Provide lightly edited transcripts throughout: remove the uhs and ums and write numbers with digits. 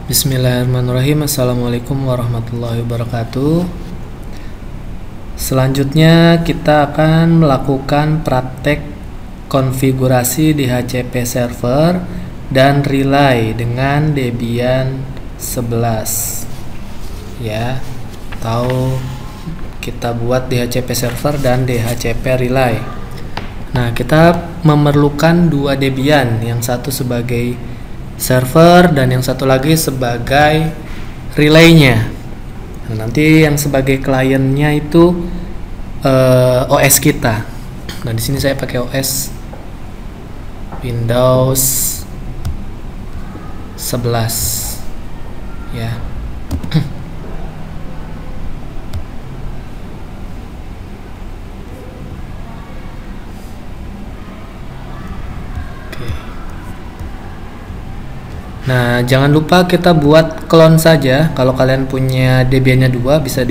Bismillahirrahmanirrahim. Assalamualaikum warahmatullahi wabarakatuh. Selanjutnya kita akan melakukan praktek konfigurasi DHCP server dan relay dengan Debian 11 ya, atau kita buat DHCP server dan DHCP relay. Nah, kita memerlukan dua Debian, yang satu sebagai server dan yang satu lagi sebagai relaynya. Nah, nanti yang sebagai kliennya itu OS kita. Nah, di sini saya pakai OS Windows 11 ya. Nah, jangan lupa kita buat clone saja. Kalau kalian punya Debian-nya dua, bisa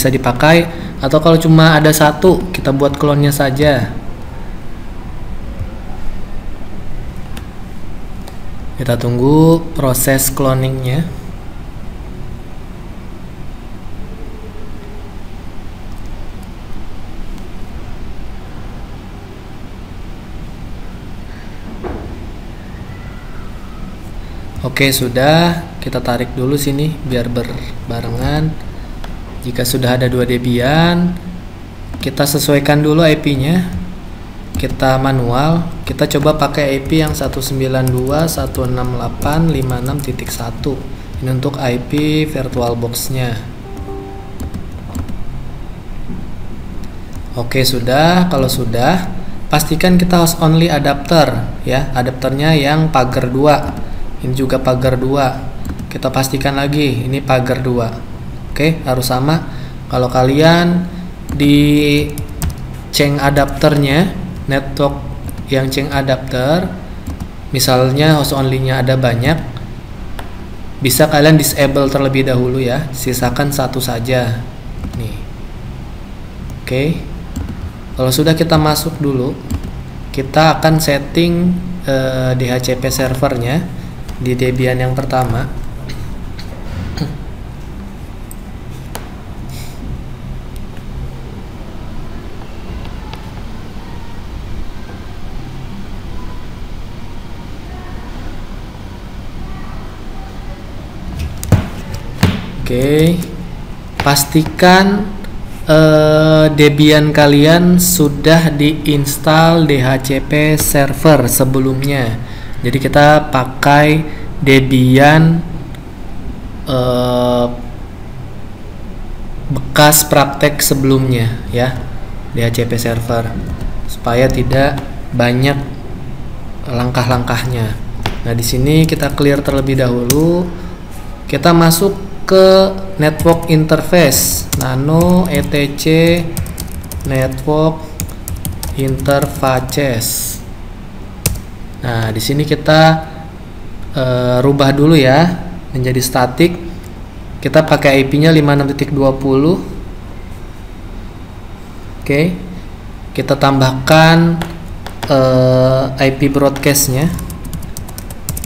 dipakai. Atau kalau cuma ada satu, kita buat clone-nya saja. Kita tunggu proses cloning-nya. Oke, sudah. Kita tarik dulu sini biar berbarengan. Jika sudah ada dua Debian, kita sesuaikan dulu IP-nya. Kita manual. Kita coba pakai IP yang 192.168.56.1. Ini untuk IP VirtualBox-nya. Oke, sudah. Kalau sudah, pastikan kita host only adapter ya. Adapternya yang pagar 2. Ini juga pagar 2. Kita pastikan lagi ini pagar 2. Oke, harus sama. Kalau kalian di change adapternya, network yang change adapter, misalnya host only-nya ada banyak, bisa kalian disable terlebih dahulu ya. Sisakan satu saja. Nih. Oke. Kalau sudah, kita masuk dulu. Kita akan setting DHCP servernya di Debian yang pertama. Oke, pastikan Debian kalian sudah diinstal DHCP server sebelumnya. Jadi kita pakai Debian bekas praktek sebelumnya ya, DHCP server, supaya tidak banyak langkah-langkahnya. Nah, di sini kita clear terlebih dahulu. Kita masuk ke network interface, nano etc network interfaces. Nah, di sini kita rubah dulu ya menjadi static. Kita pakai IP-nya 56.20. Oke. Kita tambahkan IP broadcast-nya.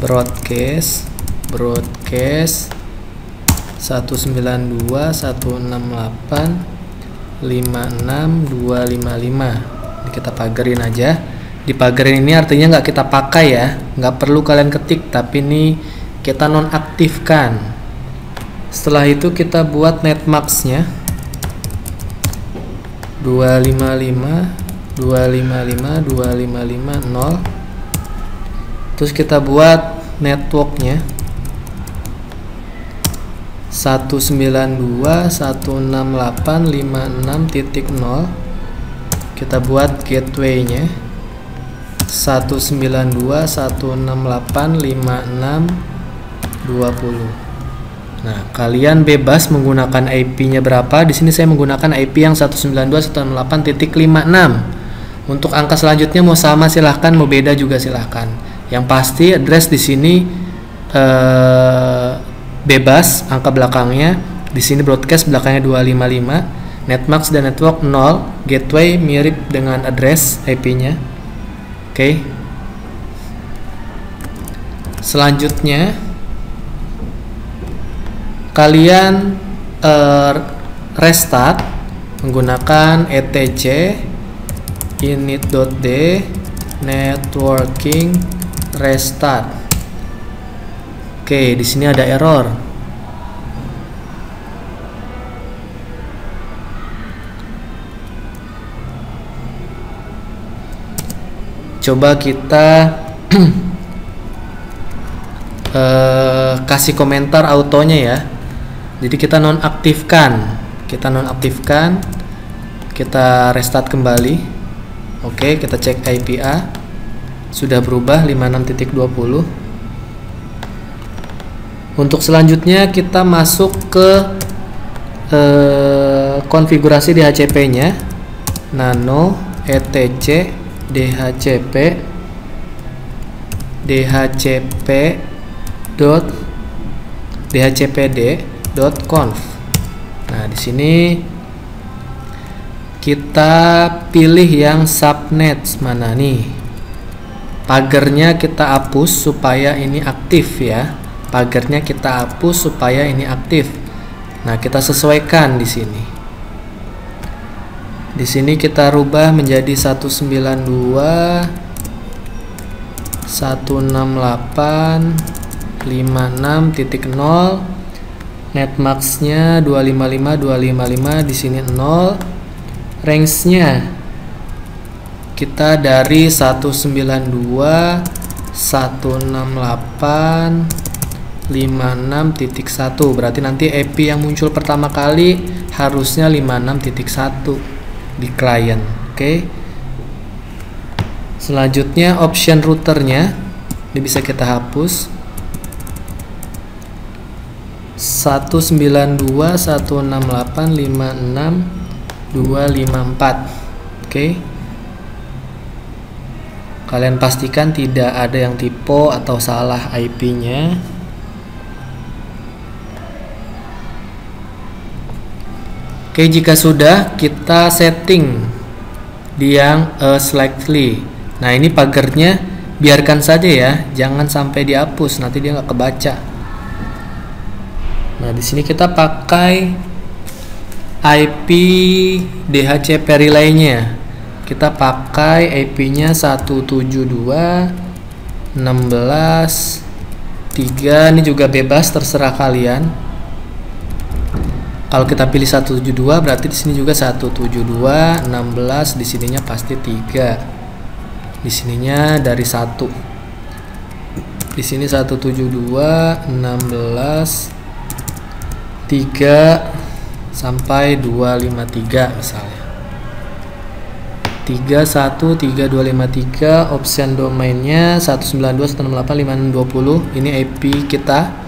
Broadcast 192.168.56.255. Ini kita pagarin aja. Dipagarin ini artinya nggak kita pakai ya, nggak perlu kalian ketik, tapi ini kita nonaktifkan. Setelah itu kita buat netmask-nya 255.255.255.0. Terus kita buat networknya 192.168.56.0. Kita buat gateway-nya 192.168.56.20. Nah, kalian bebas menggunakan IP-nya berapa. Di sini saya menggunakan IP yang 192.168.56. Untuk angka selanjutnya mau sama silahkan, mau beda juga silahkan. Yang pasti address di sini bebas, angka belakangnya. Di sini broadcast belakangnya 255, netmask dan network 0, gateway mirip dengan address IP-nya. Oke. Selanjutnya kalian restart menggunakan etc init.d networking restart. Oke, di sini ada error. Coba kita kasih komentar autonya ya. Jadi kita nonaktifkan, kita restart kembali. Oke, kita cek IPA sudah berubah 56.20. Untuk selanjutnya kita masuk ke konfigurasi DHCP-nya, nano etc dhcpd.conf. Nah, di sini kita pilih yang subnet mana nih. Pagernya kita hapus supaya ini aktif ya. Pagernya kita hapus supaya ini aktif. Nah, kita sesuaikan di sini. Di sini kita rubah menjadi 192.168.56.0. Netmax-nya 255.255, di sini 0. Range-nya kita dari 192.168.56.1, berarti nanti IP yang muncul pertama kali harusnya 56.1 di klien. Oke. Selanjutnya option routernya ini bisa kita hapus 192.168.56.254. Oke. Kalian pastikan tidak ada yang typo atau salah IP-nya. Oke, jika sudah, kita setting di yang slightly. Nah, ini pagernya biarkan saja ya, jangan sampai dihapus, nanti dia nggak kebaca. Nah, di sini kita pakai IP DHCP relay-nya. Kita pakai IP-nya 172.16.3. Ini juga bebas, terserah kalian. Kalau kita pilih 172 berarti di sini juga 172.16, di sininya pasti 3. Di sininya dari 1. Di sini 172.16.3 sampai 253 misalnya. 313253, option domainnya 192.168.56.20. Ini IP kita.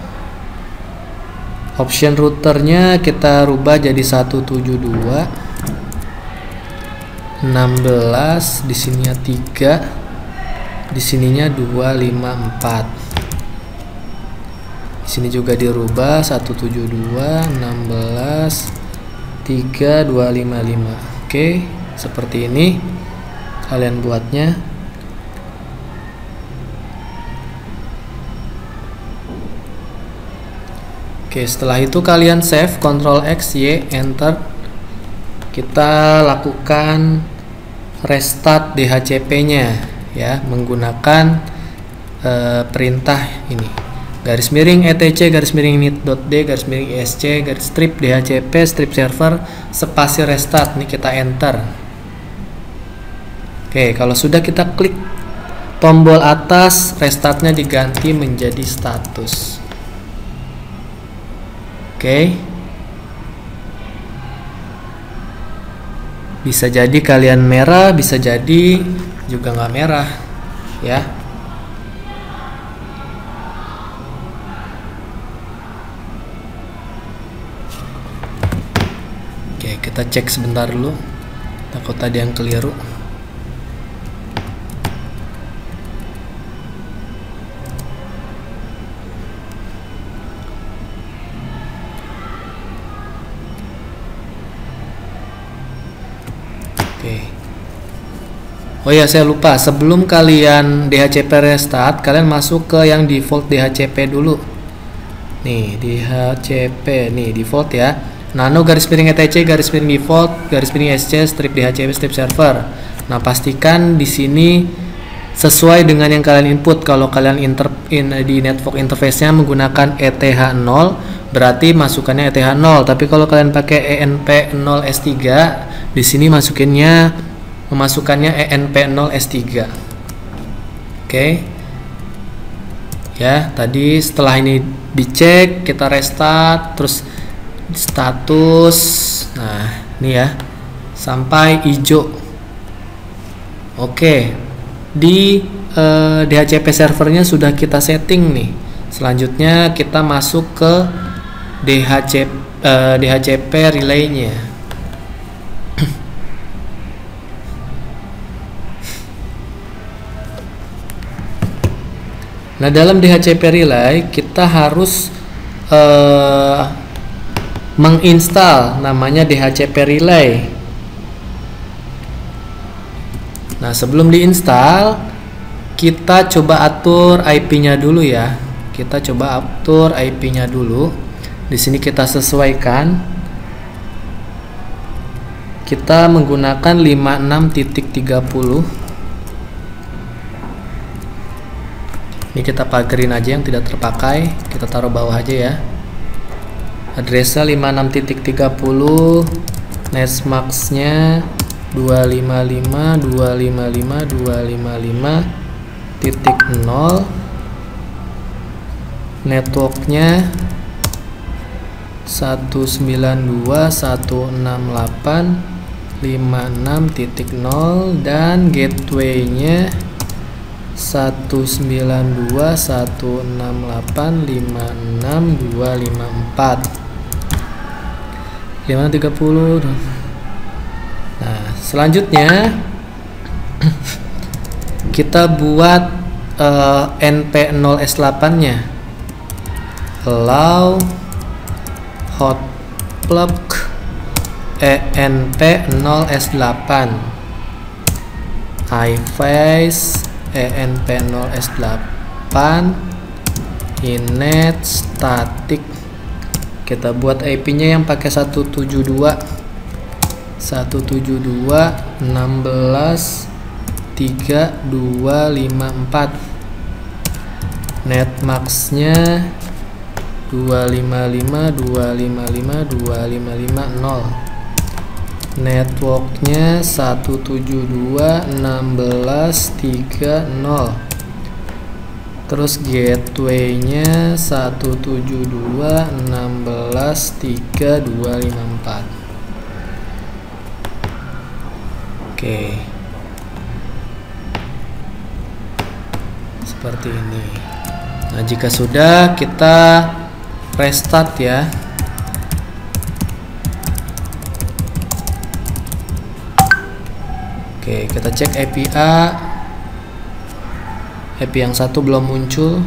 Option routernya kita rubah jadi 172.16, di sininya 3, di sininya 254. Di sini juga dirubah 172.16.3.255. Oke, seperti ini kalian buatnya. Oke, setelah itu kalian save, Ctrl X, Y, Enter. Kita lakukan restart DHCP-nya ya, menggunakan perintah ini. Garis miring etc garis miring init.d garis miring isc garis strip DHCP strip server spasi restart. Ini kita enter. Oke, kalau sudah kita klik tombol atas, restartnya diganti menjadi status. Oke. Bisa jadi kalian merah, bisa jadi juga nggak merah ya. Oke, kita cek sebentar dulu, takut ada yang keliru. Oh ya, saya lupa, sebelum kalian DHCP restart, kalian masuk ke yang default DHCP dulu. Nih, DHCP nih default ya. Nano garis miring etc garis miring default garis miring SC strip DHCP strip server. Nah, pastikan di sini sesuai dengan yang kalian input. Kalau kalian di network interface-nya menggunakan ETH0, berarti masukannya ETH0. Tapi kalau kalian pakai ENP0S3, di sini memasukkannya ENP0S3. Oke. Ya, tadi setelah ini dicek, kita restart, terus status. Nah, ini ya, sampai hijau. Oke, di DHCP servernya sudah kita setting nih. Selanjutnya kita masuk ke DHCP relay-nya. Nah, dalam DHCP relay kita harus menginstal namanya DHCP relay. Nah, sebelum diinstal kita coba atur IP-nya dulu ya. Kita coba atur IP-nya dulu. Di sini kita sesuaikan. Kita menggunakan 56.30. Ini kita pagerin aja yang tidak terpakai, kita taruh bawah aja ya. Addressnya 56.30, netmax-nya 255.255.255.0, network-nya 192.168.56.0 dan gateway-nya 192.168.56.254. Nah, selanjutnya kita buat NP0S8-nya. Allow hotplug ENP0S8 iFace ENP0S8 inet static. Kita buat IP-nya yang pakai 172.168.16.3254. Netmax-nya 255.255.255.0. Networknya 172.16.30. Terus gateway-nya 172.16.3254. Oke, seperti ini. Nah, jika sudah, kita restart ya. Oke, kita cek API. API yang satu belum muncul.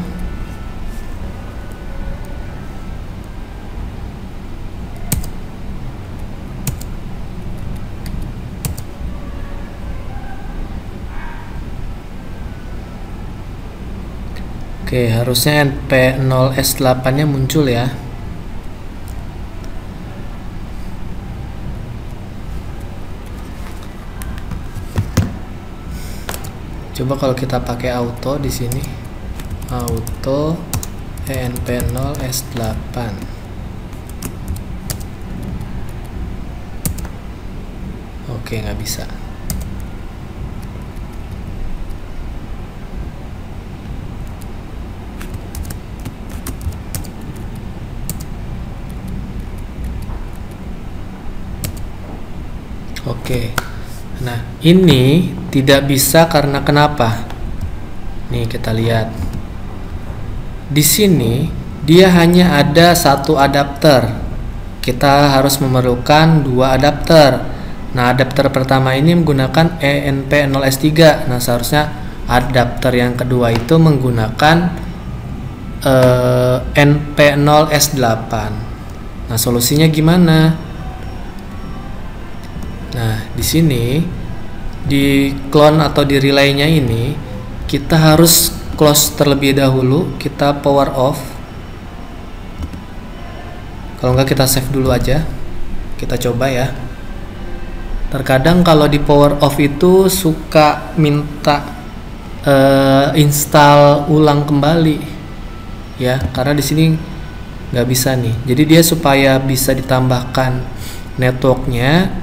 Oke, harusnya NP0S8-nya muncul ya. Coba kalau kita pakai auto di sini, auto ENP0S8. Oke, nggak bisa. Oke. Nah, ini tidak bisa karena kenapa? Nih, kita lihat. Di sini dia hanya ada satu adapter. Kita harus memerlukan dua adapter. Nah, adapter pertama ini menggunakan ENP0S3. Nah, seharusnya adapter yang kedua itu menggunakan NP0S8. Nah, solusinya gimana? Nah, di sini di clone atau di relay-nya ini kita harus close terlebih dahulu. Kita power off. Kalau enggak kita save dulu aja. Kita coba ya. Terkadang kalau di power off itu suka minta install ulang kembali ya, karena di sini nggak bisa nih. Jadi dia supaya bisa ditambahkan networknya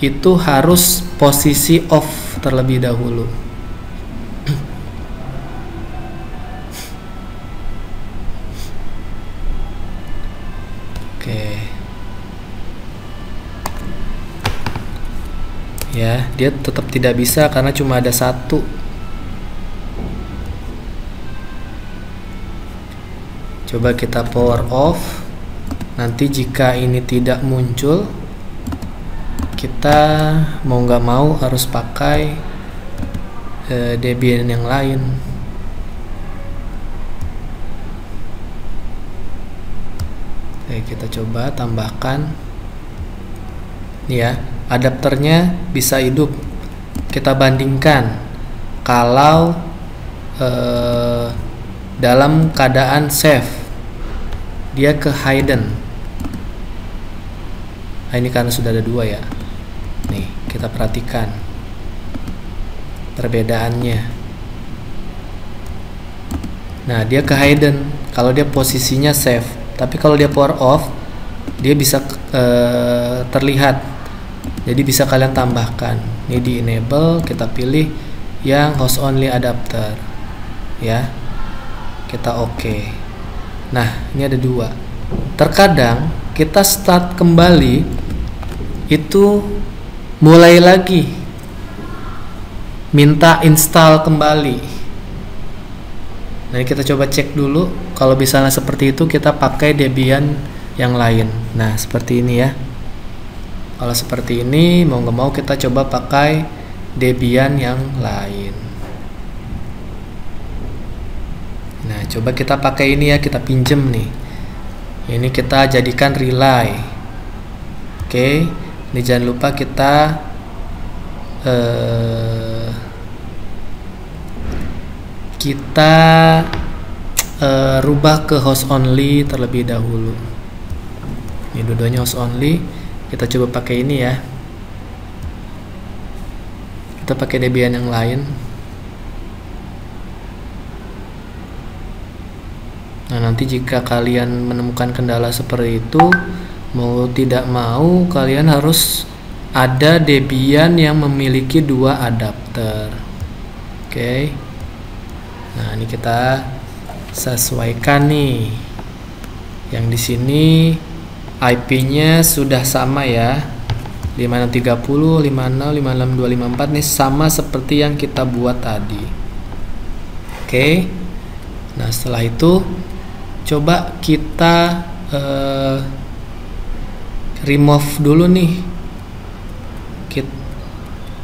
itu harus posisi off terlebih dahulu. Oke ya, dia tetap tidak bisa karena cuma ada satu. Coba kita power off. Nanti jika ini tidak muncul, kita mau nggak mau harus pakai Debian yang lain. Oke, kita coba tambahkan. Nih ya, adapternya bisa hidup. Kita bandingkan kalau dalam keadaan save dia ke hidden. Nah, ini karena sudah ada dua ya. Nih, kita perhatikan perbedaannya. Nah, dia ke hidden kalau dia posisinya save, tapi kalau dia power off dia bisa terlihat. Jadi bisa kalian tambahkan. Ini di enable, kita pilih yang host only adapter ya. Kita oke. Nah, ini ada dua. Terkadang kita start kembali itu mulai lagi minta install kembali. Nah, kita coba cek dulu. Kalau misalnya seperti itu, kita pakai Debian yang lain. Nah, seperti ini ya. Kalau seperti ini, mau nggak mau kita coba pakai Debian yang lain. Nah, coba kita pakai ini ya, kita pinjem nih. Ini kita jadikan relay. Oke, ini jangan lupa kita rubah ke host only terlebih dahulu. Ini dua-duanya host only. Kita coba pakai ini ya. Kita pakai Debian yang lain. Nah, nanti jika kalian menemukan kendala seperti itu, mau tidak mau kalian harus ada Debian yang memiliki dua adapter. Oke. Nah, ini kita sesuaikan nih. Yang di sini IP-nya sudah sama ya. 5630, 50, 56254 nih sama seperti yang kita buat tadi. Oke. Nah, setelah itu coba kita remove dulu nih.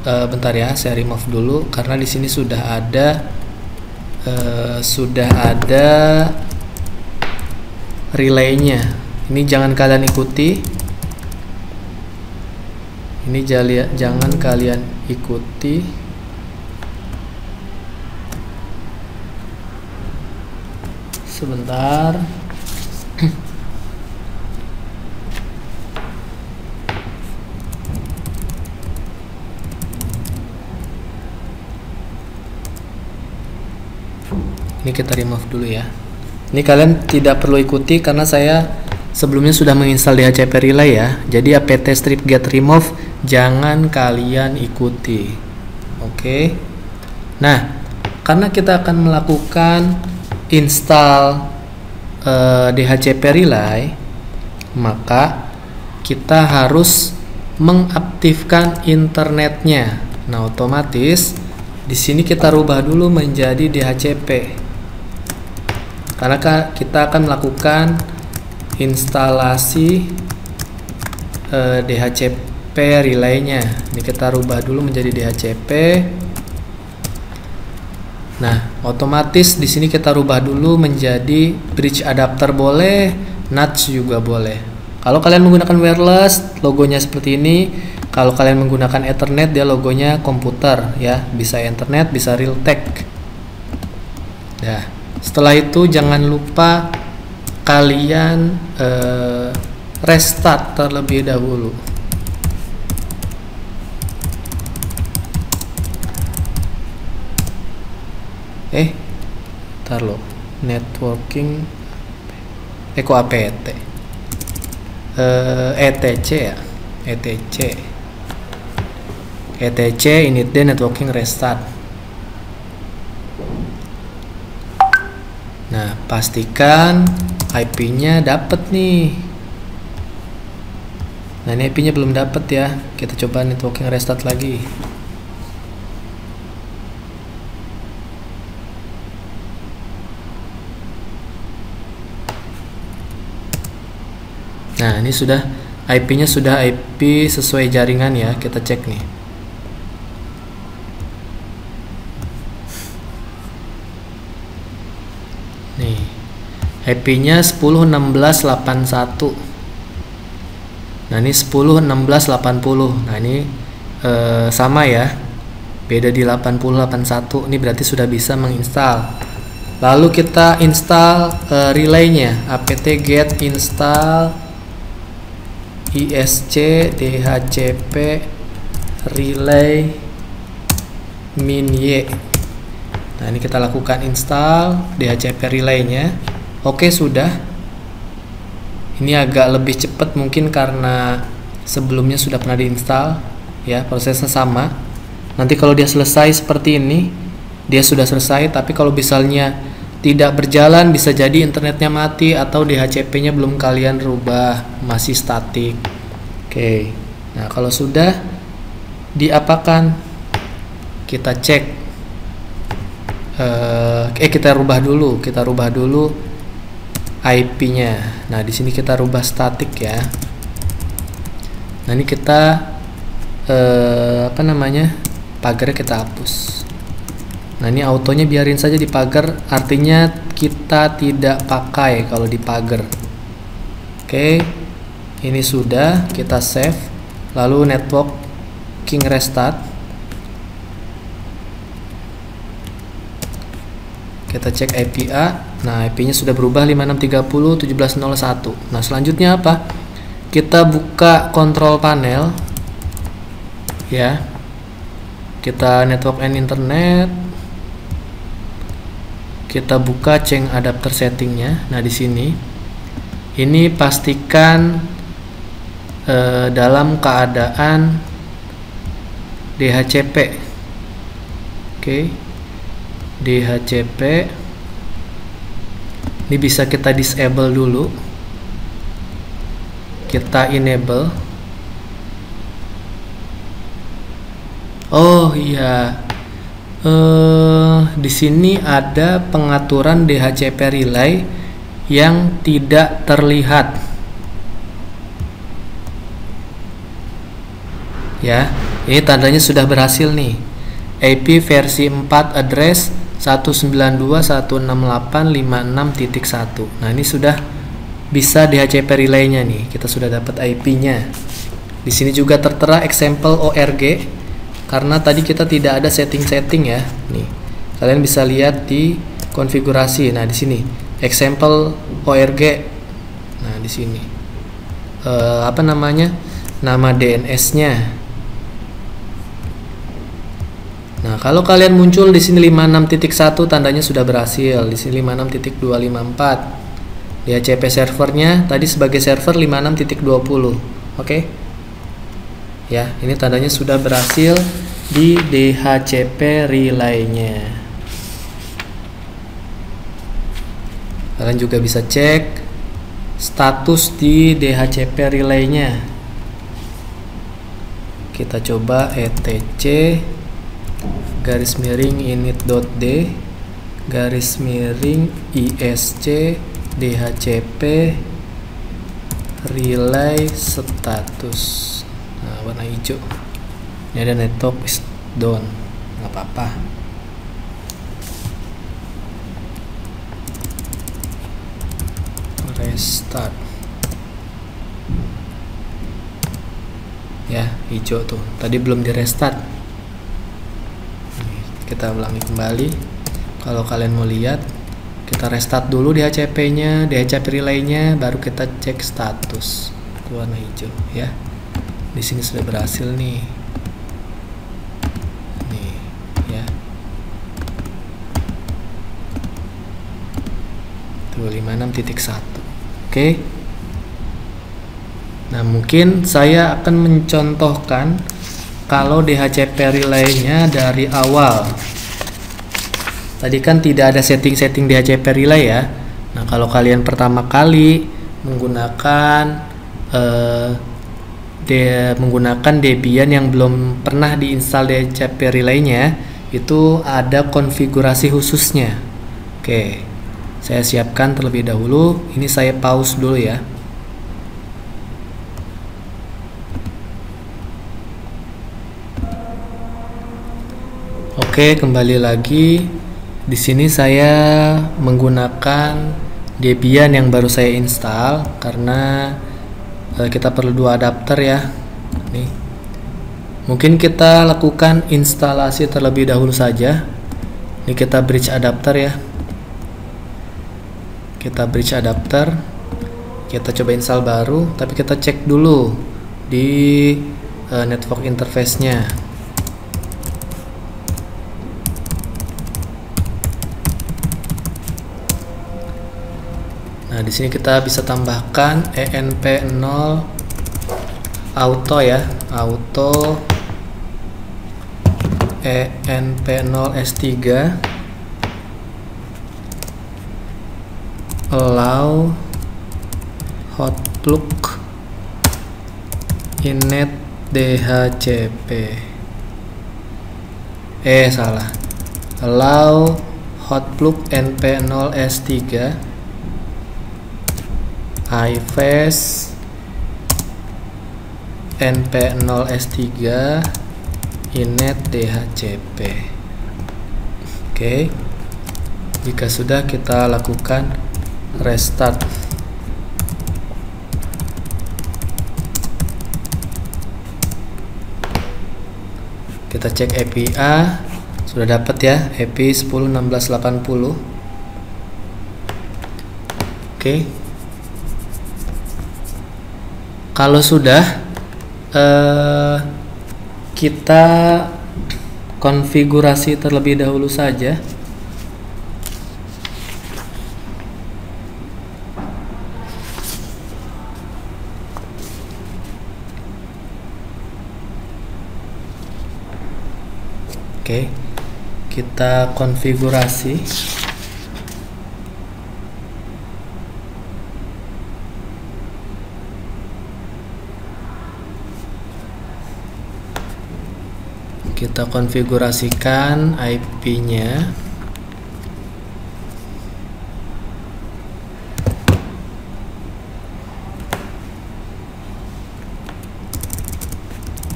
Bentar ya, saya remove dulu karena di sini sudah ada relaynya. Ini jangan kalian ikuti. Ini jangan kalian ikuti. Sebentar. Ini kita remove dulu ya. Ini kalian tidak perlu ikuti karena saya sebelumnya sudah menginstal DHCP Relay ya. Jadi apt strip get remove jangan kalian ikuti. Oke. Nah, karena kita akan melakukan install DHCP Relay, maka kita harus mengaktifkan internetnya. Nah, otomatis di sini kita rubah dulu menjadi DHCP. Karena kita akan melakukan instalasi DHCP relaynya. Ini kita rubah dulu menjadi DHCP. Nah, otomatis di sini kita rubah dulu menjadi bridge adapter boleh, NAT juga boleh. Kalau kalian menggunakan wireless, logonya seperti ini. Kalau kalian menggunakan Ethernet, dia logonya komputer ya, bisa Ethernet, bisa Realtek. Nah, setelah itu jangan lupa kalian restart terlebih dahulu. Ntar lo, networking kok APT ETC ya, ETC init D networking restart. Nah, pastikan IP-nya dapet nih. Nah, ini IP-nya belum dapet ya. Kita coba networking restart lagi. Nah, ini sudah IP-nya sudah IP sesuai jaringan ya. Kita cek nih. Nih, IP-nya 10.16.81. Nah, ini 10.16.80. Nah, ini sama ya. Beda di 80.81. Ini berarti sudah bisa menginstal. Lalu kita install relaynya. apt-get install isc dhcp relay -y. Nah, ini kita lakukan install dhcp relaynya. Oke, sudah. Ini agak lebih cepat mungkin karena sebelumnya sudah pernah diinstal ya, prosesnya sama. Nanti kalau dia selesai seperti ini, dia sudah selesai. Tapi kalau misalnya tidak berjalan, bisa jadi internetnya mati atau DHCP-nya belum kalian rubah, masih statik. Oke. Nah, kalau sudah diapakan, kita cek. Kita rubah dulu IP-nya. Nah, di sini kita rubah statik ya. Nah, ini kita pagarnya kita hapus. Nah, ini autonya biarin saja di pagar, artinya kita tidak pakai kalau di pagar. Oke, ini sudah, kita save. Lalu networking restart. Kita cek IP A. Nah, IP-nya sudah berubah 5630.1701. Nah, selanjutnya apa? Kita buka control panel ya. Kita network and internet. Kita buka change adapter settingnya. Nah, di sini ini pastikan dalam keadaan DHCP. Oke, DHCP ini bisa kita disable dulu, kita enable. Oh iya, di sini ada pengaturan DHCP relay yang tidak terlihat ya. Ini tandanya sudah berhasil nih. IP versi 4 address 192.168.56.1. Nah, ini sudah bisa DHCP relaynya nih. Kita sudah dapat IP-nya. Di sini juga tertera example ORG karena tadi kita tidak ada setting-setting ya. Nih, kalian bisa lihat di konfigurasi. Nah, di sini example ORG. Nah, di sini nama DNS-nya. Nah, kalau kalian muncul di sini 56.1 tandanya sudah berhasil. Di sini 56.254. DHCP servernya tadi sebagai server 56.20. Oke. Ya, ini tandanya sudah berhasil di DHCP relaynya. Kalian juga bisa cek status di DHCP relaynya. Kita coba etc _init.d _isc DHCP relay status. Nah, warna hijau. Ini ada network is down. Nggak apa-apa. Restart. Ya, hijau tuh. Tadi belum di restart. Kita ulangi kembali. Kalau kalian mau lihat, kita restart dulu DHCP-nya, DHCP relay-nya, baru kita cek status. warna hijau ya. Di sini sudah berhasil nih. Nih ya. 256.1. Oke. Nah, mungkin saya akan mencontohkan kalau DHCP relay-nya dari awal. Tadi kan tidak ada setting-setting DHCP relay ya. Nah, kalau kalian pertama kali menggunakan Debian yang belum pernah diinstal DHCP relay-nya, itu ada konfigurasi khususnya. Oke, saya siapkan terlebih dahulu. Ini saya pause dulu ya. Oke, kembali lagi. Di sini saya menggunakan Debian yang baru saya install karena kita perlu 2 adapter ya. Nih. Mungkin kita lakukan instalasi terlebih dahulu saja. Ini kita bridge adapter ya. Kita bridge adapter. Kita coba install baru, tapi kita cek dulu di network interface-nya. Nah, di sini kita bisa tambahkan env0 auto ya, auto env0s3 allow hotplug init DHCP. Salah. Allow hotplug env0s3 iFace np0s3 init DHCP. Oke. Jika sudah, kita lakukan restart. Kita cek API sudah dapat ya, API 10.16.80. Oke. Kalau sudah, kita konfigurasi terlebih dahulu saja. Oke, kita konfigurasi. Kita konfigurasikan IP-nya.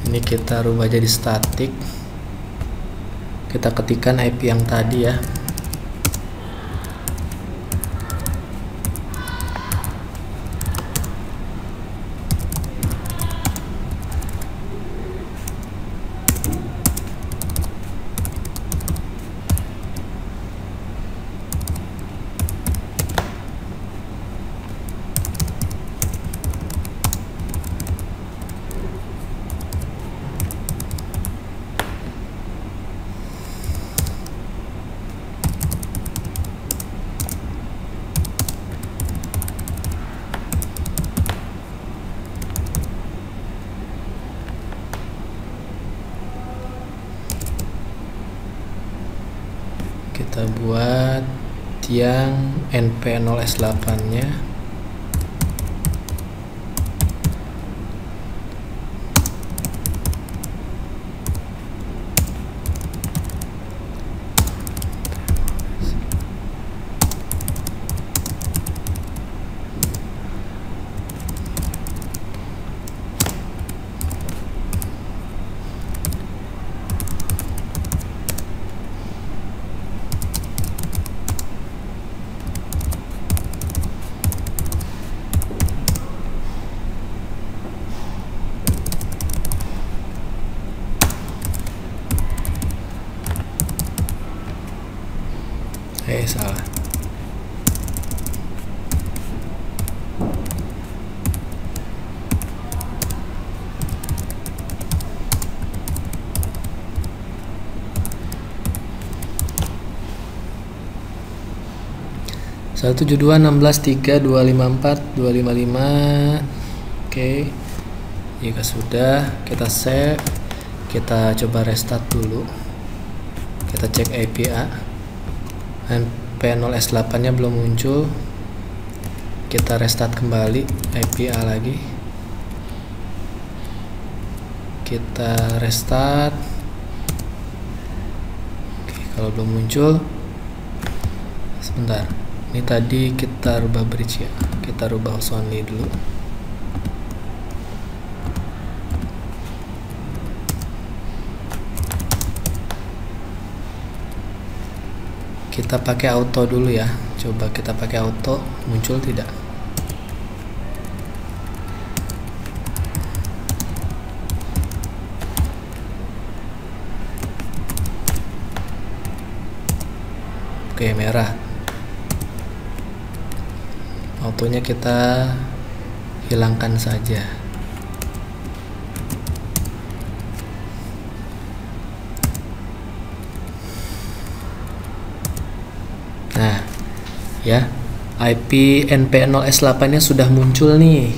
Ini kita rubah jadi static. Kita ketikkan IP yang tadi ya. Kita buat yang np0s8 nya. Salah. 172.16.3.254.255. Oke, jika sudah kita save, kita coba restart dulu. Kita cek API dan P0S8 nya belum muncul. Kita restart kembali API lagi. Kita restart. Oke, kalau belum muncul, sebentar. Ini tadi kita rubah bridge ya. Kita rubah host only dulu. Kita pakai auto dulu ya. Coba kita pakai auto, muncul tidak? Oke, merah. Autonya kita hilangkan saja. Nah, ya, IP NP0S8 nya sudah muncul nih.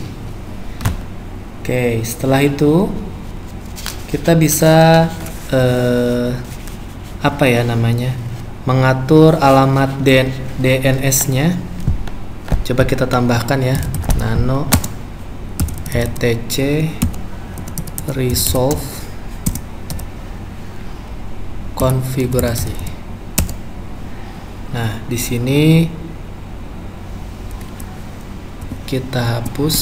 Oke, setelah itu kita bisa apa ya namanya, mengatur alamat DNS nya. Coba kita tambahkan ya, nano etc resolve konfigurasi. Nah, di sini kita hapus,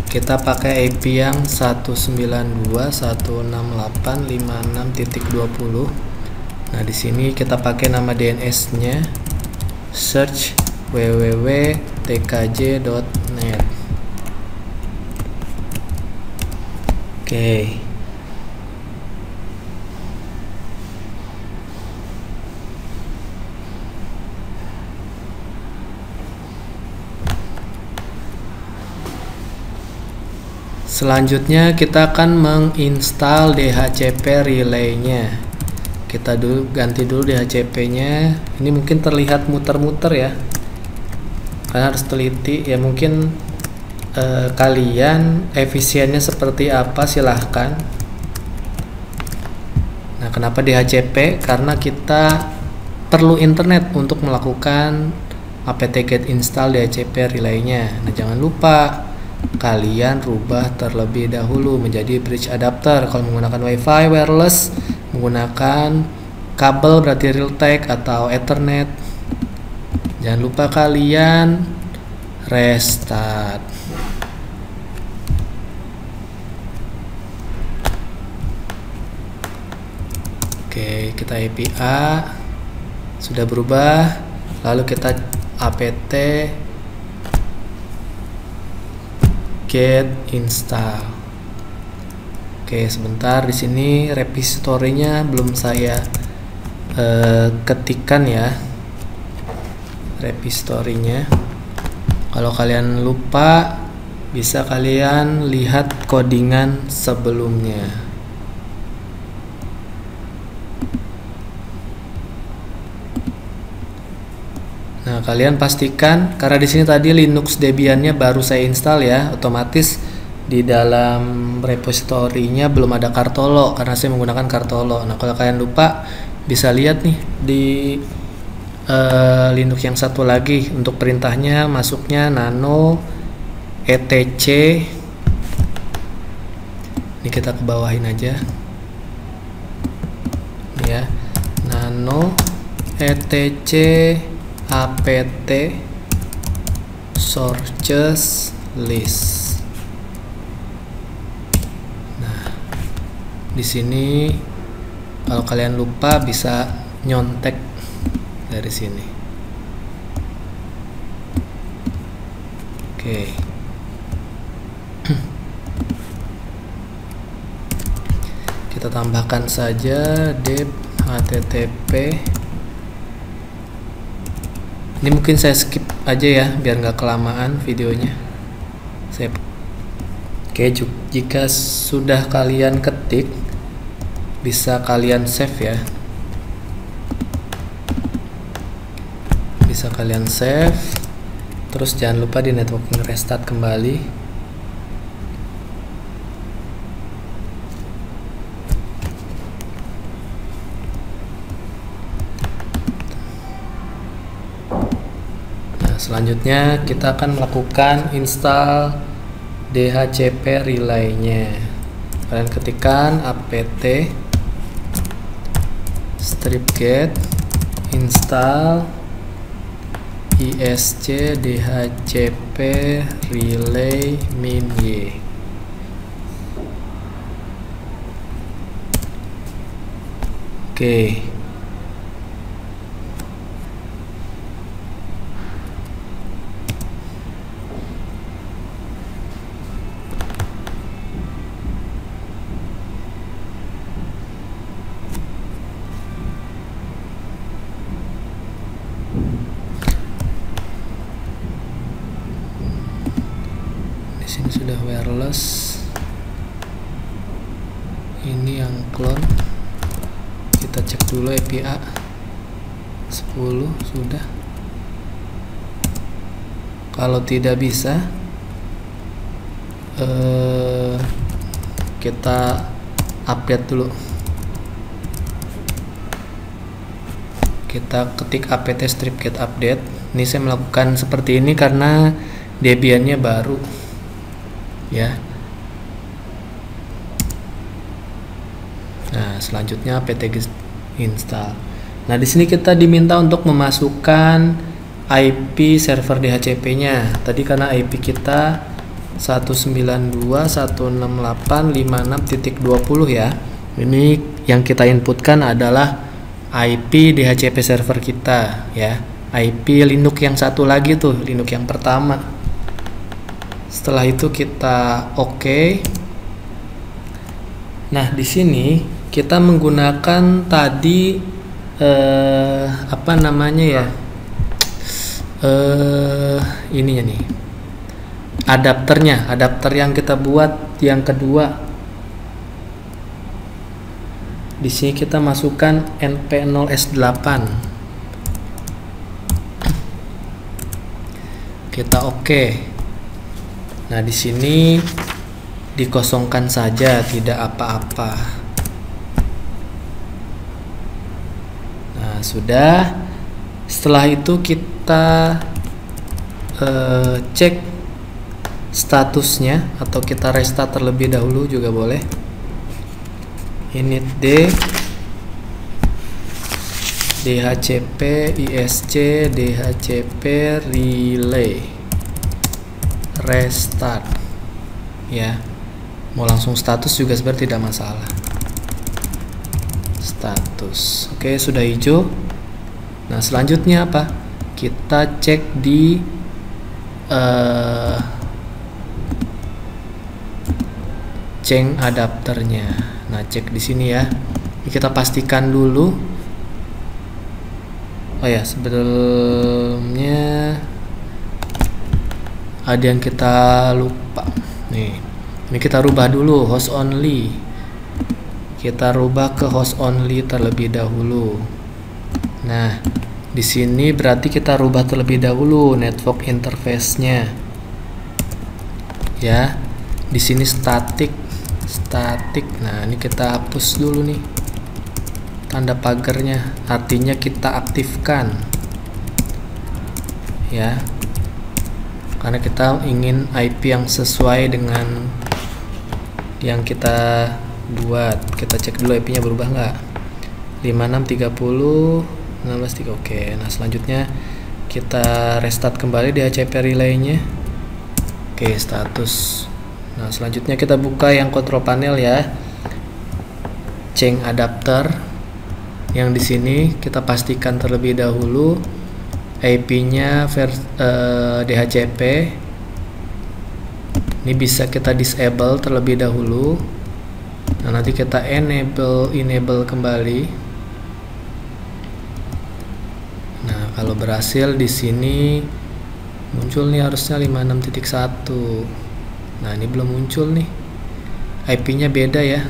kita pakai IP yang 192.168.56.20. Nah, di sini kita pakai nama DNS-nya search www.tkj.net. Oke. Selanjutnya kita akan menginstal DHCP relay-nya. Kita ganti dulu DHCP-nya. Ini mungkin terlihat muter-muter ya, karena harus teliti ya. Mungkin kalian efisiennya seperti apa, silahkan. Nah, kenapa DHCP? Karena kita perlu internet untuk melakukan apt-get install DHCP relay-nya. Nah, jangan lupa kalian rubah terlebih dahulu menjadi bridge adapter. Kalau menggunakan WiFi wireless, menggunakan kabel berarti Realtek atau Ethernet. Jangan lupa kalian restart. Oke, kita API sudah berubah. Lalu kita apt get install. Oke, sebentar, di sini repository-nya belum saya ketikkan ya. Repository-nya. Kalau kalian lupa, bisa kalian lihat codingan sebelumnya. Nah, kalian pastikan, karena di sini tadi Linux Debian-nya baru saya install ya, otomatis di dalam repository-nya belum ada Kartolo karena saya menggunakan Kartolo. Nah, kalau kalian lupa, bisa lihat nih di Linux yang satu lagi, untuk perintahnya masuknya nano etc. Ini kita ke bawahin aja. Ini ya, nano etc apt sources list. Nah, di sini kalau kalian lupa bisa nyontek dari sini. Oke. Kita tambahkan saja dep http. Ini mungkin saya skip aja ya biar nggak kelamaan videonya. Oke, jika sudah kalian ketik, bisa kalian save ya. bisa kalian save. Terus jangan lupa di networking restart kembali. Selanjutnya kita akan melakukan install DHCP relay-nya. Kalian ketikkan apt stripget install isc dhcp relay min y. Oke. Sini sudah wireless, ini yang clone. Kita cek dulu API 10 sudah. Kalau tidak bisa, kita update dulu. Kita ketik apt stripget update. Ini saya melakukan seperti ini karena Debian-nya baru. Ya. Nah, selanjutnya apt install. Nah, di sini kita diminta untuk memasukkan IP server DHCP-nya. Tadi karena IP kita 192.168.56.20 ya. Ini yang kita inputkan adalah IP DHCP server kita ya. IP Linux yang satu lagi tuh, Linux yang pertama. Setelah itu kita oke. Nah, di sini kita menggunakan tadi apa namanya ya? Ininya nih. Adapter yang kita buat yang kedua. Di sini kita masukkan np0s8. Kita oke. Nah, di sini dikosongkan saja, tidak apa-apa. Nah, sudah. Setelah itu kita cek statusnya, atau kita restart terlebih dahulu juga boleh. Init D DHCP ISC DHCP relay restart ya. Mau langsung status juga sebenarnya tidak masalah. Status oke, sudah hijau. Nah, selanjutnya apa? Kita cek di change adapternya. Nah, cek di sini ya. Ini kita pastikan dulu. Oh ya, sebelumnya ada yang kita lupa nih. Ini kita rubah dulu host only. Kita rubah ke host only terlebih dahulu. Nah, di sini berarti kita rubah terlebih dahulu network interface-nya. Ya. Di sini static. Nah, ini kita hapus dulu nih tanda pagarnya, artinya kita aktifkan ya. Karena kita ingin IP yang sesuai dengan yang kita buat. Kita cek dulu IP-nya berubah nggak. 5630 16 oke. Nah, selanjutnya kita restart kembali DHCP relay-nya. Oke, status. Nah, selanjutnya kita buka yang control panel ya. Change adapter. Yang di sini kita pastikan terlebih dahulu IP-nya DHCP. Ini bisa kita disable terlebih dahulu. Nah, nanti kita enable kembali. Nah, kalau berhasil di sini muncul nih harusnya 56.1. Nah, ini belum muncul nih. IP-nya beda ya.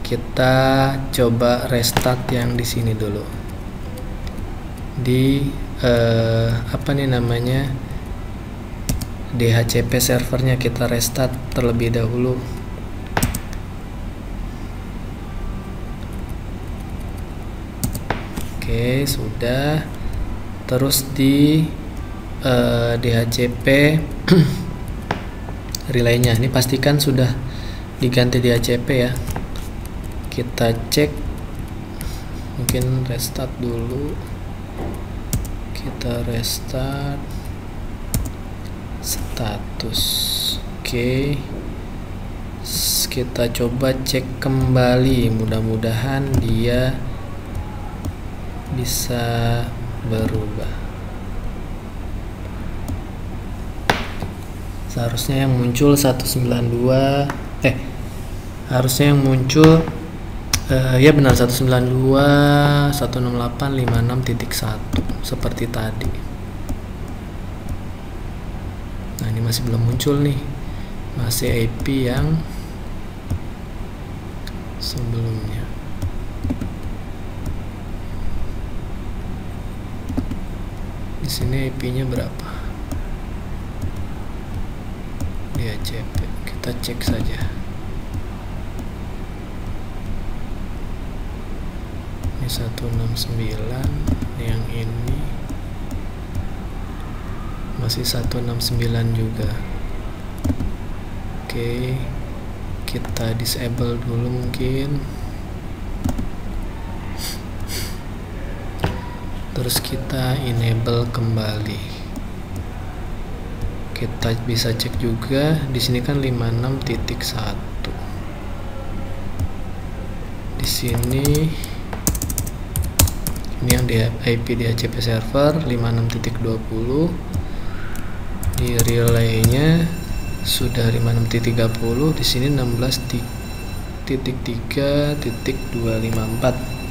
Kita coba restart yang di sini dulu. di apa nih namanya, DHCP servernya. Kita restart terlebih dahulu. Oke, sudah. Terus di DHCP relaynya ini pastikan sudah diganti DHCP ya. Kita cek, mungkin restart dulu. Kita restart status. Oke, kita coba cek kembali, mudah-mudahan dia bisa berubah. Seharusnya yang muncul 192, harusnya yang muncul ya benar 192.168.56.1 seperti tadi. Nah, ini masih belum muncul nih, masih IP yang sebelumnya. Di sini IP-nya berapa? DHCP, kita cek saja. Ini 169, yang ini masih 169 juga. Oke, kita disable dulu mungkin. Terus kita enable kembali. Kita bisa cek juga di sini kan 56.1. Di sini ini yang di IP DHCP server 56.20. Di relaynya sudah 56.30. Di sini 16.3.254.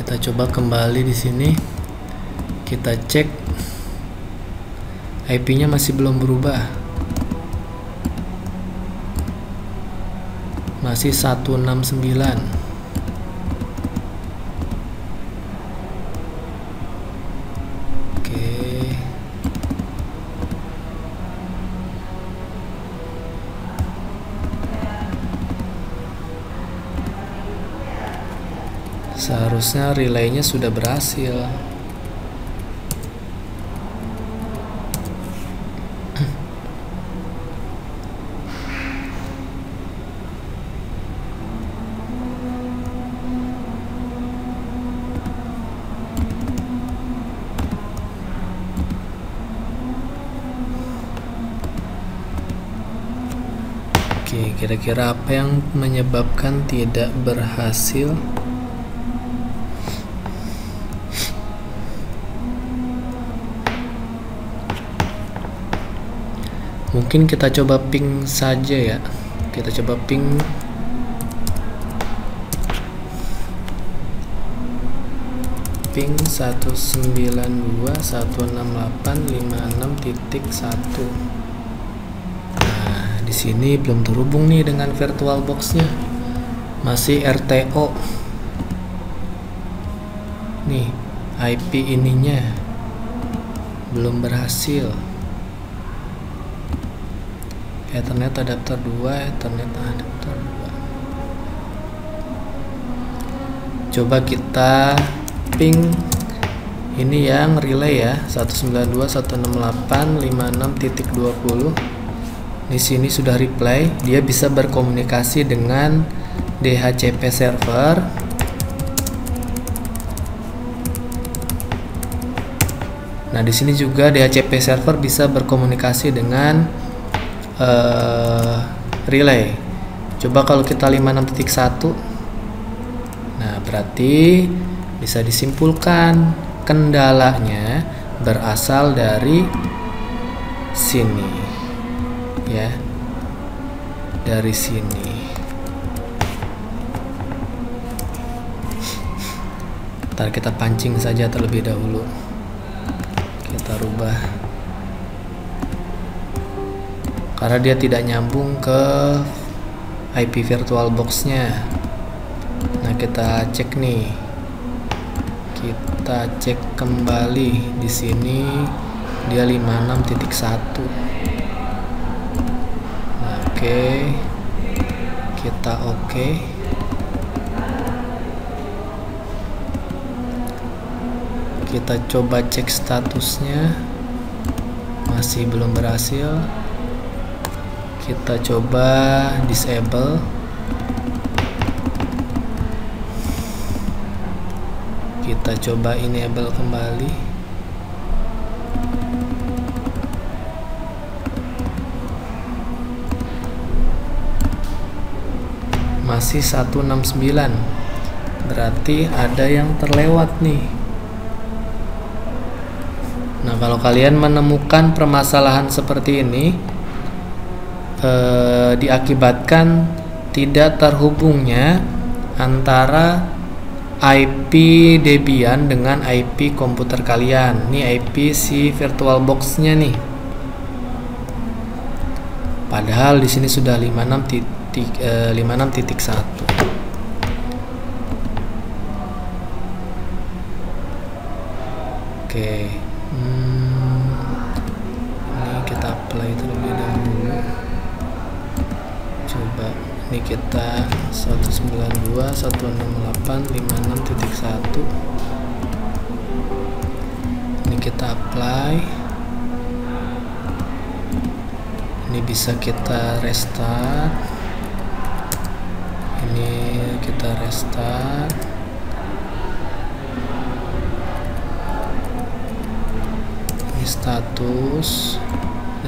Kita coba kembali di sini, kita cek IP-nya masih belum berubah, masih 169. Oke, seharusnya relaynya sudah berhasil. Oke, kira-kira apa yang menyebabkan tidak berhasil? Mungkin kita coba ping saja ya. Kita coba ping. Ping 192.168.56.1. Nah, di sini belum terhubung nih dengan VirtualBox-nya. Masih RTO. Nih, IP ininya belum berhasil. Ethernet adapter 2, Ethernet adapter 2. Coba kita ping ini yang relay ya, 192.168.56.20. Di sini sudah reply, dia bisa berkomunikasi dengan DHCP server. Nah, di sini juga DHCP server bisa berkomunikasi dengan relay. Coba kalau kita 56.1, nah berarti bisa disimpulkan kendalanya berasal dari sini ya, dari sini. Ntar kita pancing saja terlebih dahulu. Kita rubah karena dia tidak nyambung ke IP VirtualBox nya. Nah, kita cek nih, kita cek kembali di sini dia 56.1. Nah, oke, kita oke. Kita coba cek statusnya, masih belum berhasil. Kita coba disable. Kita coba enable kembali. Masih 169. Berarti ada yang terlewat nih. Nah, kalau kalian menemukan permasalahan seperti ini, diakibatkan tidak terhubungnya antara IP Debian dengan IP komputer kalian. Ini IP si VirtualBox-nya nih. Padahal di sini sudah 56.1. Oke. Ini kita apply terlebih dahulu. Coba ini kita 192.168.56.1. Ini kita apply. Ini bisa kita restart. Ini kita restart. Ini status.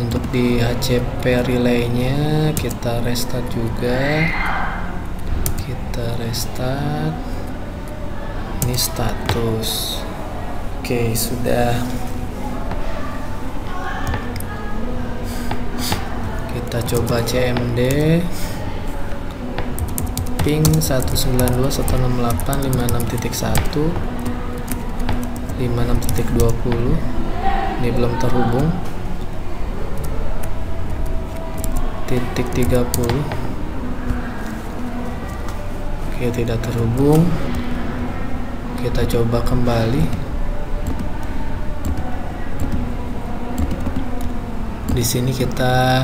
Untuk di HCP relay-nya kita restart juga. Kita restart. Ini status. Oke, sudah. Kita coba CMD ping 192.168.56.1 56.20. Ini belum terhubung. Titik 30. Oke, tidak terhubung. Kita coba kembali. Di sini kita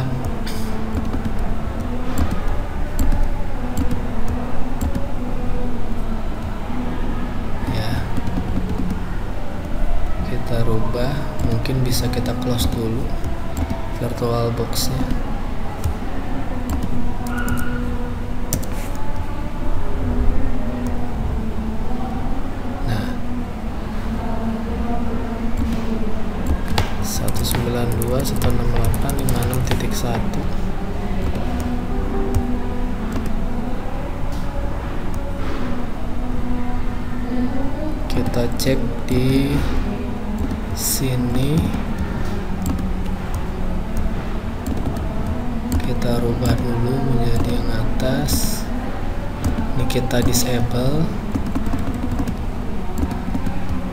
ya, kita rubah. Mungkin bisa kita close dulu VirtualBox-nya. Nah, 192.168.56.1. Kita cek di sini. Kita rubah dulu menjadi yang atas. Ini kita disable.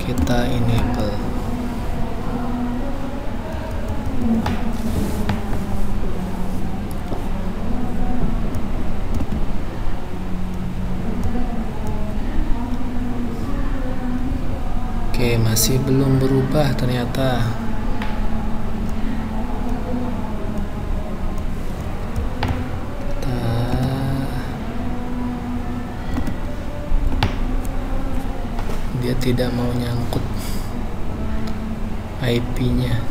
Kita enable. Oke, masih belum berubah ternyata. Dia tidak mau nyangkut IP-nya.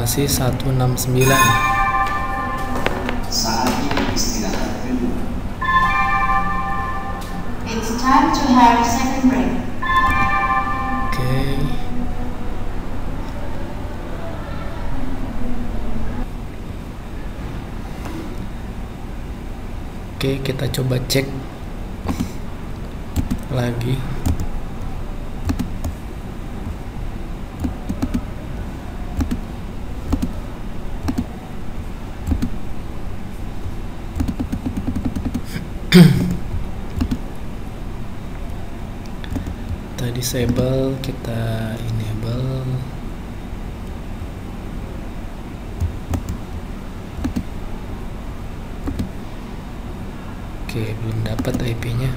masih 169. Saatnya istirahat kedua. It's time to have second break. Oke, kita coba cek lagi. Kita disable, kita enable. Oke, belum dapat IP-nya.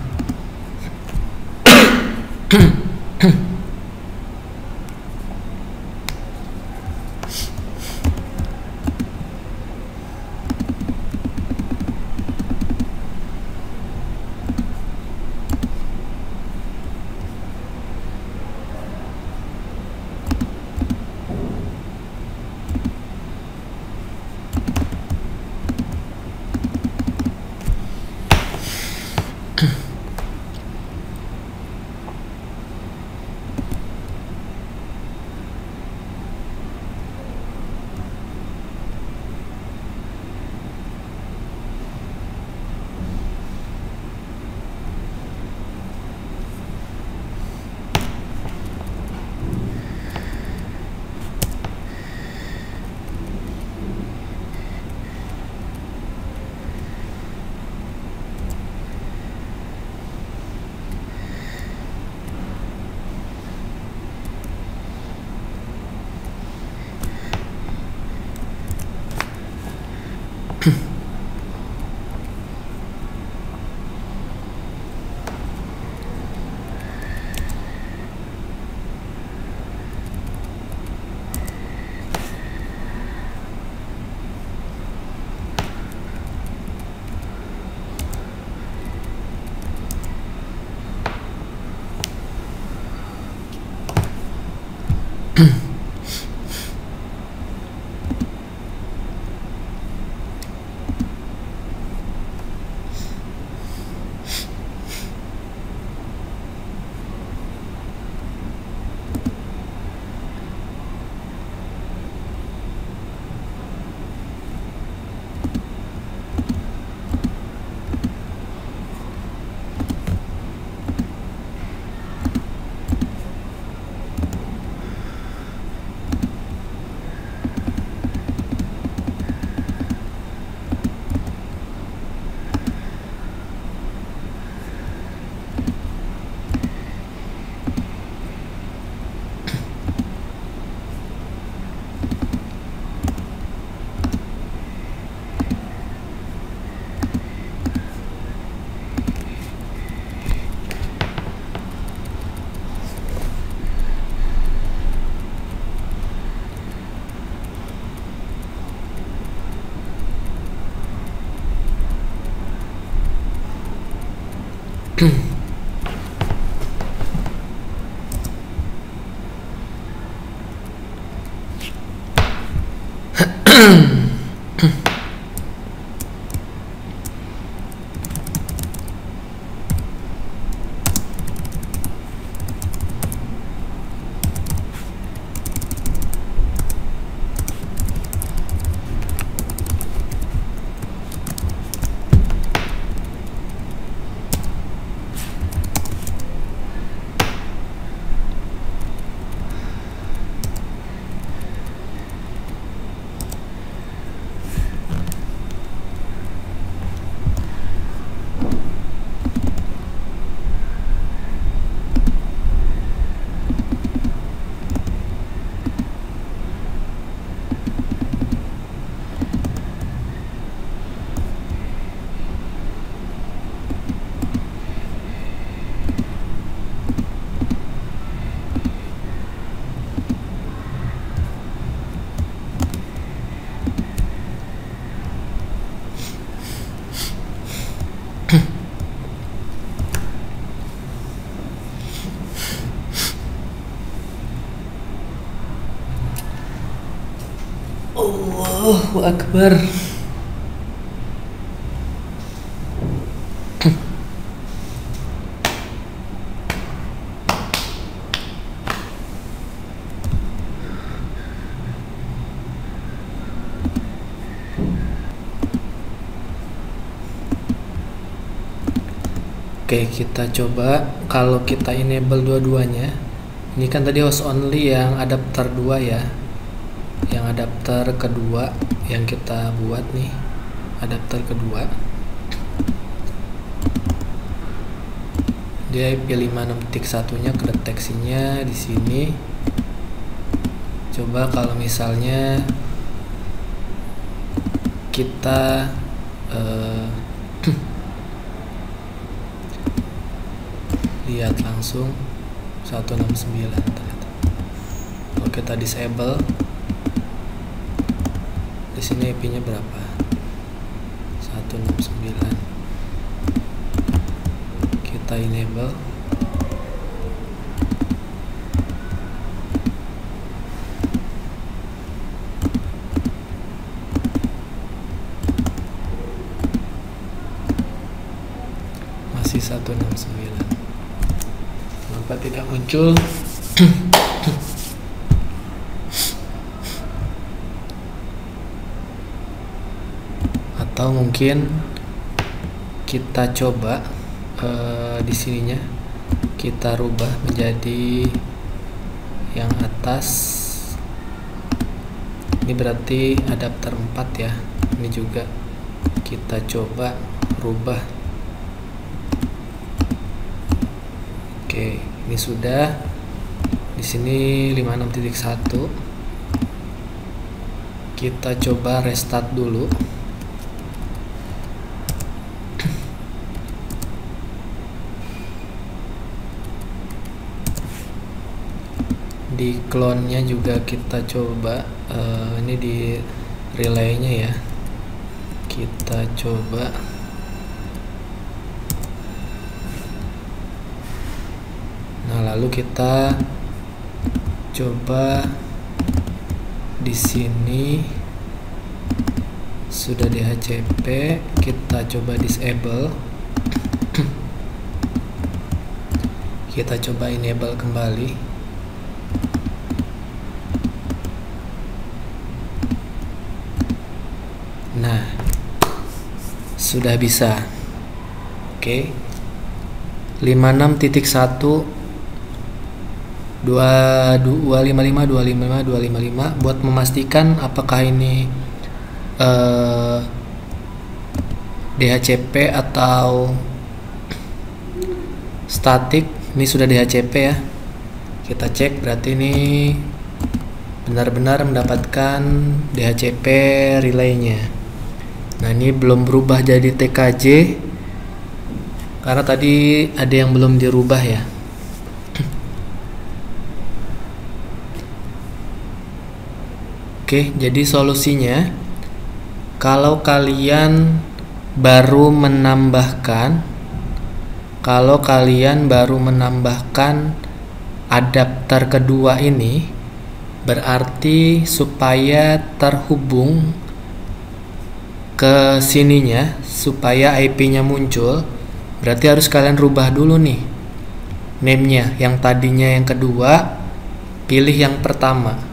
Allahu Akbar. Oke, kita coba kalau kita enable dua-duanya. Ini kan tadi host only yang adapter 2 ya. Yang adapter kedua yang kita buat nih. Adapter kedua. Dia IP 56.1-nya kedeteksinya di sini. Coba kalau misalnya kita lihat langsung 169 ternyata. Kalau kita disable di sini IP-nya berapa? 169. Kita enable. Masih 169. Kenapa tidak muncul? Atau mungkin kita coba di sininya kita rubah menjadi yang atas. Ini berarti adapter 4 ya. Ini juga kita coba rubah. Oke, ini sudah. Di sini 56.1. Kita coba restart dulu. Di clone-nya juga kita coba ini di relay-nya ya. Kita coba lalu kita coba di sini sudah DHCP, kita coba disable. Kita coba enable kembali. Nah, sudah bisa. Oke. 56.1 255 buat memastikan apakah ini DHCP atau static. Ini sudah DHCP ya. Kita cek, berarti ini benar-benar mendapatkan DHCP relaynya. Nah, ini belum berubah jadi TKJ karena tadi ada yang belum dirubah ya. Oke, jadi solusinya kalau kalian baru menambahkan adapter kedua ini, berarti supaya terhubung ke sininya, supaya IP-nya muncul, berarti harus kalian rubah dulu nih name-nya. Yang tadinya yang kedua, pilih yang pertama.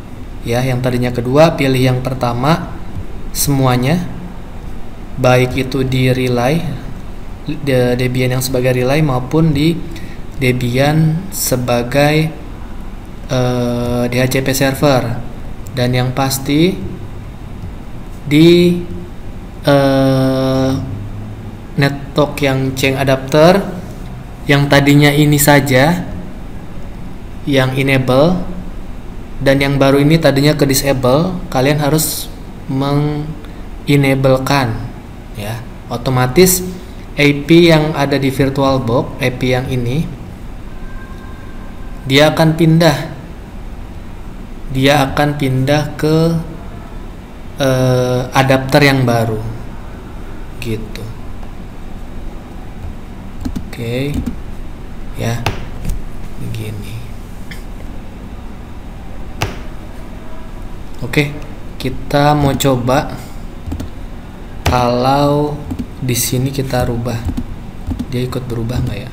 Ya, yang tadinya kedua pilih yang pertama semuanya, baik itu di relay Debian yang sebagai relay maupun di Debian sebagai DHCP server. Dan yang pasti di network yang change adapter yang tadinya ini saja yang enable, dan yang baru ini tadinya ke disable, kalian harus mengenablekan ya. Otomatis IP yang ada di VirtualBox, IP yang ini, dia akan pindah ke adapter yang baru gitu. Oke. Ya, begini. Oke, kita mau coba kalau di sini kita rubah, dia ikut berubah nggak ya?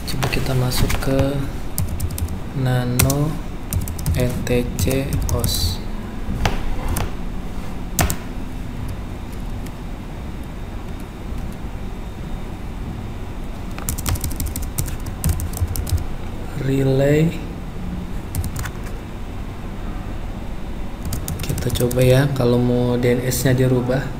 Coba kita masuk ke nano etc host. Relay, kita coba ya kalau mau DNS nya dirubah.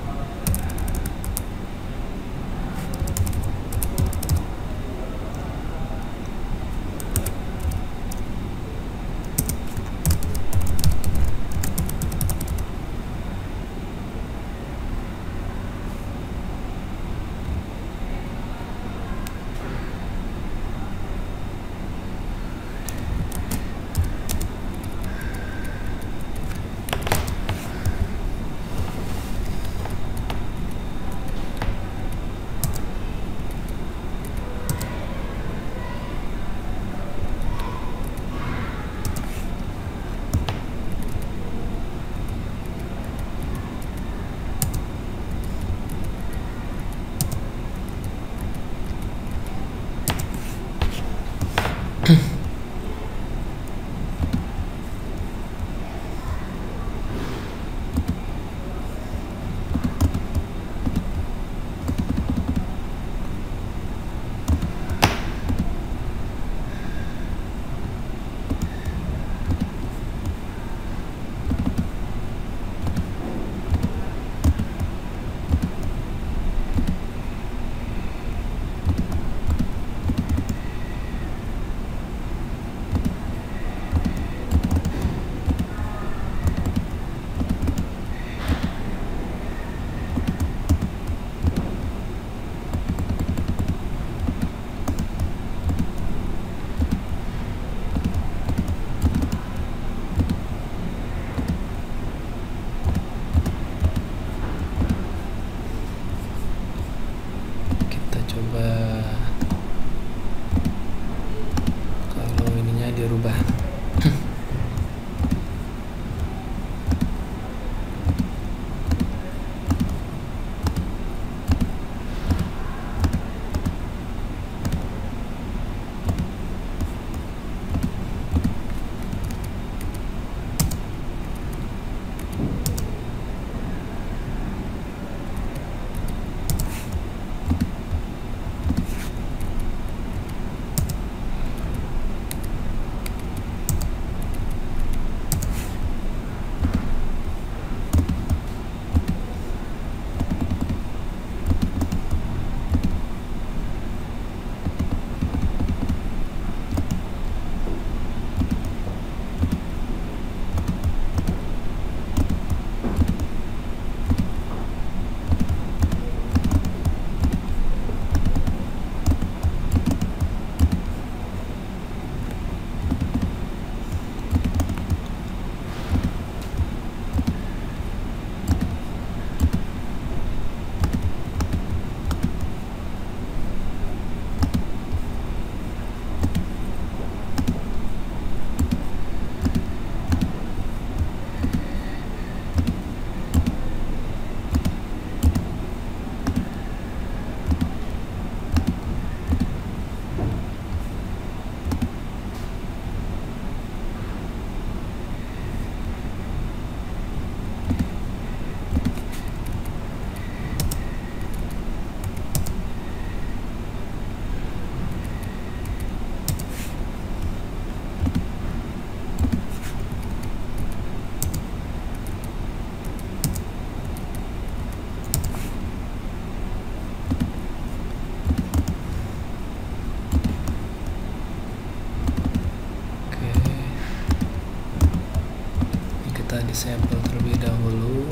disable terlebih dahulu.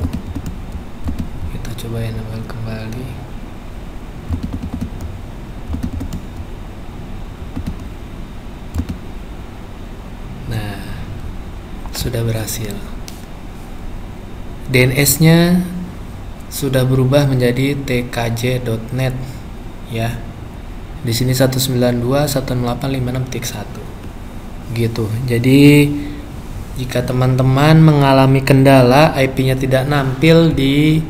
Kita coba enable kembali. Nah, sudah berhasil. DNS-nya sudah berubah menjadi tkj.net ya. Di sini 192.168.56.1 gitu. Jadi jika teman-teman mengalami kendala IP-nya tidak nampil di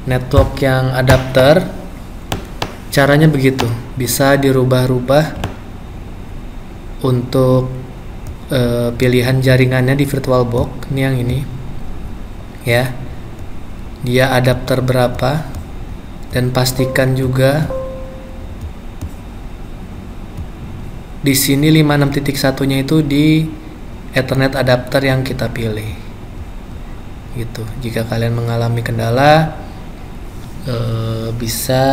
network yang adapter, caranya begitu. Bisa dirubah-rubah untuk pilihan jaringannya di VirtualBox. Ini yang ini ya, dia adapter berapa, dan pastikan juga di sini 56.1-nya itu di Ethernet adapter yang kita pilih gitu. Jika kalian mengalami kendala, bisa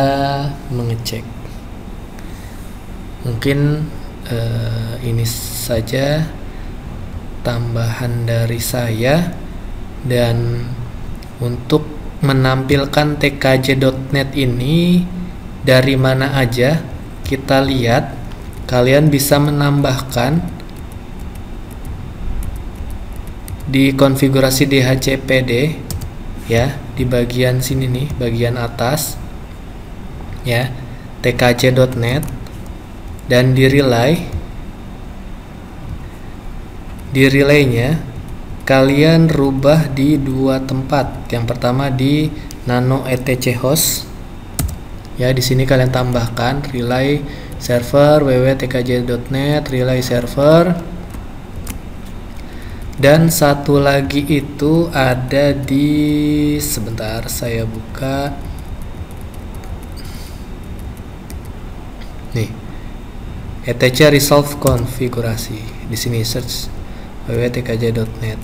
mengecek. Mungkin ini saja tambahan dari saya. Dan untuk menampilkan tkj.net ini dari mana aja, kita lihat. Kalian bisa menambahkan di konfigurasi DHCPD ya, di bagian sini nih, bagian atas ya, tkj.net, dan di relaynya kalian rubah di dua tempat. Yang pertama di nano etc host ya, di sini kalian tambahkan relay server www.tkj.net relay server, dan satu lagi itu ada di, sebentar saya buka nih, etc resolve konfigurasi. Di sini search www.tkj.net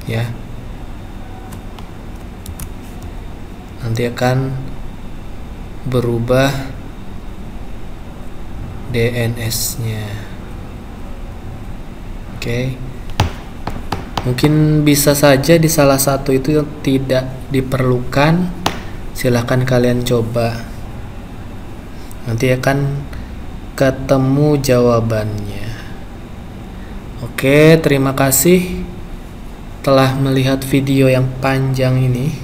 ya, nanti akan berubah DNS-nya. Oke. Mungkin bisa saja di salah satu itu tidak diperlukan. Silahkan kalian coba. Nanti akan ketemu jawabannya. Oke, terima kasih telah melihat video yang panjang ini.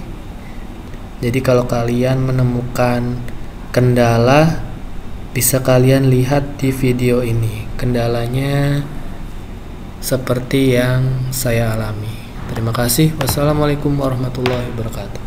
Jadi kalau kalian menemukan kendala, bisa kalian lihat di video ini. Kendalanya seperti yang saya alami. Terima kasih. Wassalamualaikum warahmatullahi wabarakatuh.